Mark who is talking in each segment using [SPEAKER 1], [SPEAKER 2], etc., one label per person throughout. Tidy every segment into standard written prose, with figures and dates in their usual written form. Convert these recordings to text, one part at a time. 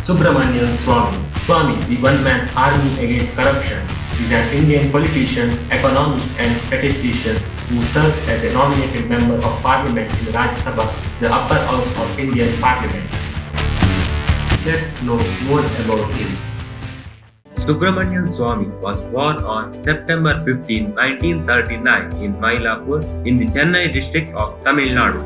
[SPEAKER 1] Subramanian Swamy. Swamy, the one-man army against corruption, is an Indian politician, economist and statistician who serves as a nominated member of parliament in Rajya Sabha, the upper house of Indian parliament. Let's know more about him.
[SPEAKER 2] Subramanian Swamy was born on September 15, 1939 in Mylapore in the Chennai district of Tamil Nadu,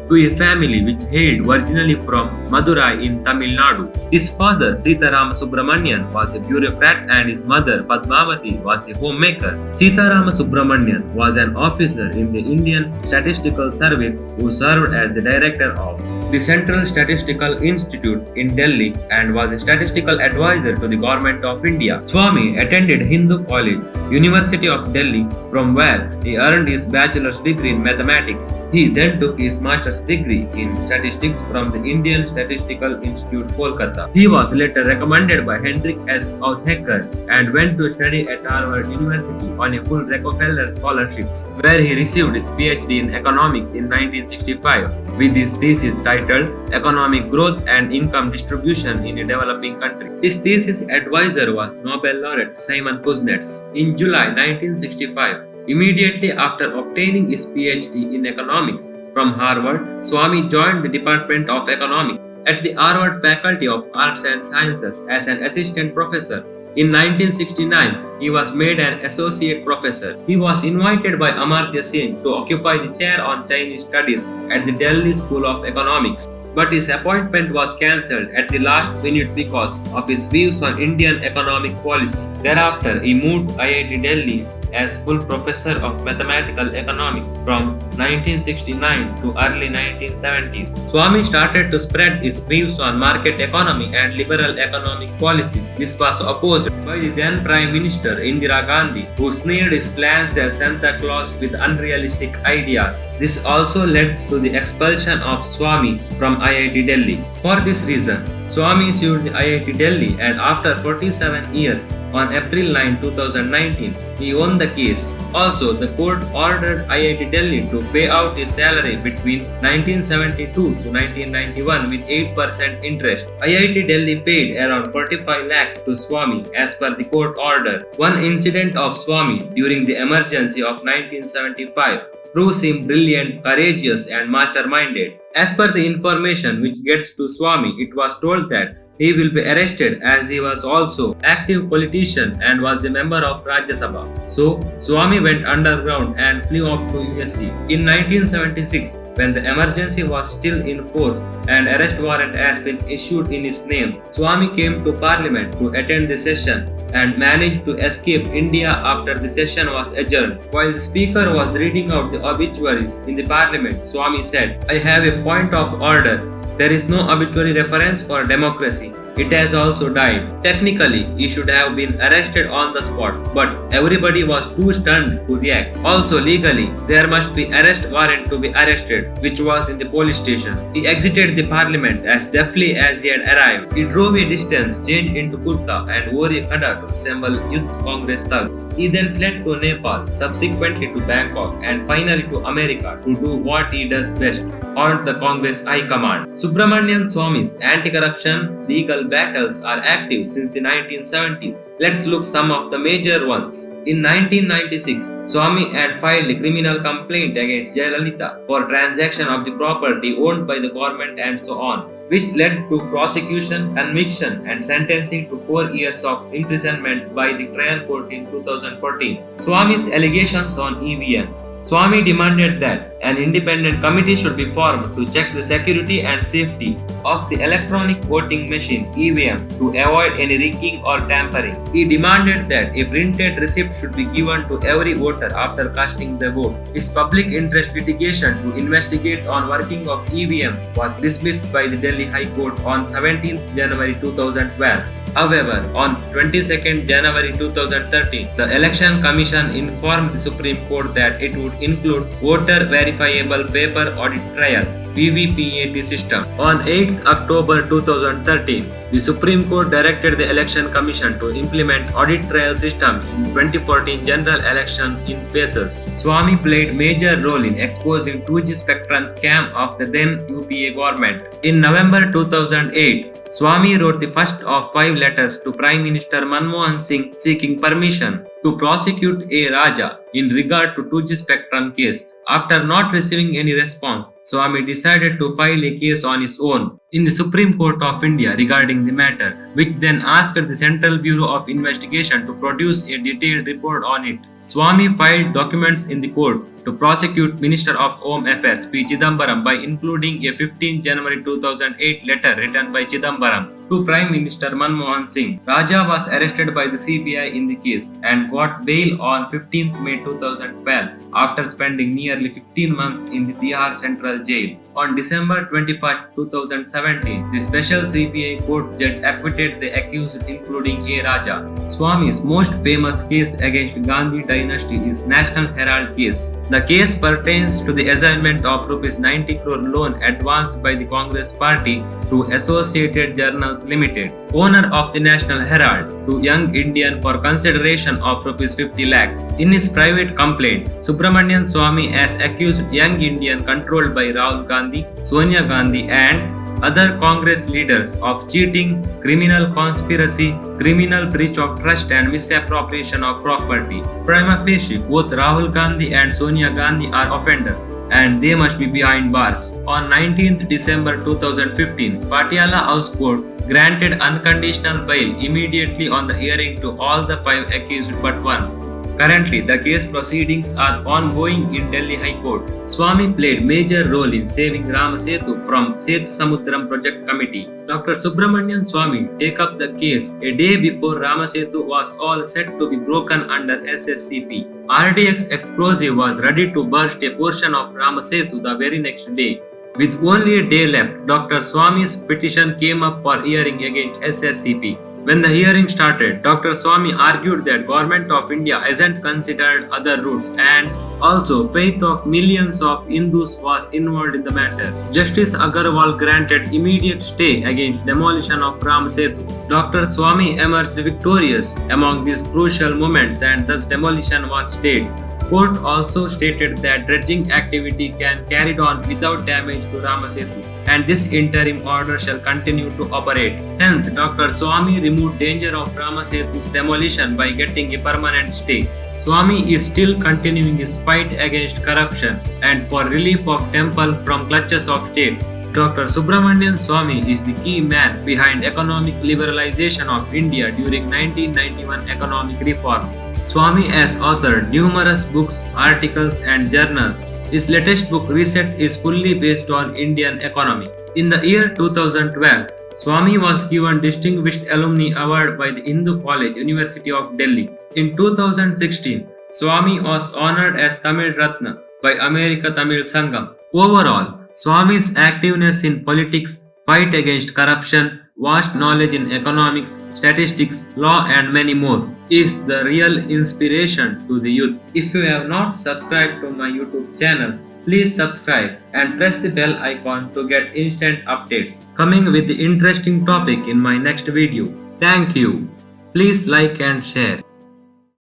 [SPEAKER 2] to a family which hailed originally from Madurai in Tamil Nadu. His father Sitarama Subramanian was a bureaucrat and his mother Padmavati was a homemaker. Sitarama Subramanian was an officer in the Indian Statistical Service who served as the director of the Central Statistical Institute in Delhi and was a statistical advisor to the Government of India. Swamy attended Hindu College, University of Delhi, from where he earned his bachelor's degree in mathematics. He then took his master's degree in statistics from the Indian Statistical Institute, Kolkata. He was later recommended by Hendrik S. Oudhecker and went to study at Harvard University on a full Rockefeller scholarship, where he received his PhD in economics in 1965 with his thesis titled Economic Growth and Income Distribution in a Developing Country. His thesis advisor was Nobel laureate Simon Kuznets. In July 1965, immediately after obtaining his PhD in economics from Harvard, Swamy joined the Department of Economics at the Harvard Faculty of Arts and Sciences as an assistant professor. In 1969, he was made an associate professor. He was invited by Amartya Sen to occupy the chair on Chinese studies at the Delhi School of Economics. But his appointment was cancelled at the last minute because of his views on Indian economic policy. Thereafter, he moved to IIT Delhi as full professor of mathematical economics from 1969 to early 1970s. Swamy started to spread his views on market economy and liberal economic policies. This was opposed by the then Prime Minister Indira Gandhi, who sneered his plans as Santa Claus with unrealistic ideas. This also led to the expulsion of Swamy from IIT Delhi. For this reason, Swamy sued the IIT Delhi and after 47 years, on April 9, 2019, he won the case. Also, the court ordered IIT Delhi to pay out his salary between 1972 to 1991 with 8% interest. IIT Delhi paid around 45 lakhs to Swamy as per the court order. One incident of Swamy during the emergency of 1975 proves him brilliant, courageous and masterminded. As per the information which gets to Swamy, it was told that he will be arrested as he was also active politician and was a member of Rajya Sabha. So, Swamy went underground and flew off to USC. In 1976, when the emergency was still in force and arrest warrant has been issued in his name, Swamy came to parliament to attend the session and managed to escape India after the session was adjourned. While the speaker was reading out the obituaries in the parliament, Swamy said, "I have a point of order. There is no obituary reference for democracy. It has also died. Technically, he should have been arrested on the spot, but everybody was too stunned to react. Also, legally, there must be arrest warrant to be arrested, which was in the police station." He exited the parliament as deftly as he had arrived. He drove a distance, changed into kurta and wore a khada to resemble Youth Congress thug. He then fled to Nepal, subsequently to Bangkok, and finally to America to do what he does best, haunt the Congress High Command. Subramanian Swamy's anti-corruption legal battles are active since the 1970s. Let's look some of the major ones. In 1996, Swamy had filed a criminal complaint against Jayalalitha for transaction of the property owned by the government and so on, which led to prosecution, conviction and sentencing to 4 years of imprisonment by the trial court in 2014. Swamy's allegations on EVM. Swamy demanded that an independent committee should be formed to check the security and safety of the electronic voting machine (EVM) to avoid any rigging or tampering. He demanded that a printed receipt should be given to every voter after casting their vote. His public interest litigation to investigate on working of EVM was dismissed by the Delhi High Court on 17th January 2012. However, on 22nd January 2013, the Election Commission informed the Supreme Court that it would include voter verification Verifiable Paper Audit Trail (VVPAT) system. On 8 October 2013, the Supreme Court directed the Election Commission to implement audit trail system in 2014 general election in Pesas. Swamy played major role in exposing 2G spectrum scam of the then UPA government. In November 2008, Swamy wrote the first of 5 letters to Prime Minister Manmohan Singh seeking permission to prosecute A. Raja in regard to 2G spectrum case. After not receiving any response, Swamy decided to file a case on his own in the Supreme Court of India regarding the matter, which then asked the Central Bureau of Investigation to produce a detailed report on it. Swamy filed documents in the court to prosecute Minister of Home Affairs P. Chidambaram by including a 15 January 2008 letter written by Chidambaram to Prime Minister Manmohan Singh. Raja was arrested by the CBI in the case and got bail on 15 May 2012 after spending nearly 15 months in the Tihar Central Jail. On December 25, 2017, the special CBI court judge acquitted the accused including A. Raja. Swamy's most famous case against Gandhi dynasty is National Herald case. The case pertains to the assignment of Rs 90 crore loan advanced by the Congress Party to Associated Journals Limited, owner of the National Herald, to Young Indian for consideration of Rs 50 lakh. In his private complaint, Subramanian Swamy has accused Young Indian controlled by Rahul Gandhi, Sonia Gandhi and other Congress leaders of cheating, criminal conspiracy, criminal breach of trust and misappropriation of property. Prima facie, both Rahul Gandhi and Sonia Gandhi are offenders and they must be behind bars. On 19th December 2015, Patiala House Court granted unconditional bail immediately on the hearing to all the 5 accused but one. Currently, the case proceedings are ongoing in Delhi High Court. Swamy played major role in saving Ramasetu from Setu Samudram Project Committee. Dr. Subramanian Swamy take up the case a day before Ramasetu was all set to be broken under SSCP. RDX explosive was ready to burst a portion of Ramasetu the very next day. With only a day left, Dr. Swamy's petition came up for hearing against SSCP. When the hearing started, Dr. Swamy argued that Government of India hasn't considered other routes and also faith of millions of Hindus was involved in the matter. Justice Agarwal granted immediate stay against demolition of Ramasetu. Dr. Swamy emerged victorious among these crucial moments and thus demolition was stayed. Court also stated that dredging activity can carried on without damage to Ramasetu and this interim order shall continue to operate. Hence, Dr. Swamy removed danger of Ramasetu's demolition by getting a permanent stay. Swamy is still continuing his fight against corruption and for relief of temple from clutches of state. Dr. Subramanian Swamy is the key man behind economic liberalization of India during 1991 economic reforms. Swamy has authored numerous books, articles and journals. His latest book Reset is fully based on Indian economy. In the year 2012, Swamy was given Distinguished Alumni Award by the Hindu College, University of Delhi. In 2016, Swamy was honored as Tamil Ratna by America Tamil Sangam. Overall, Swamy's activeness in politics, fight against corruption, vast knowledge in economics, statistics, law and many more is the real inspiration to the youth. If you have not subscribed to my YouTube channel, please subscribe and press the bell icon to get instant updates. Coming with the interesting topic in my next video. Thank you. Please like and share.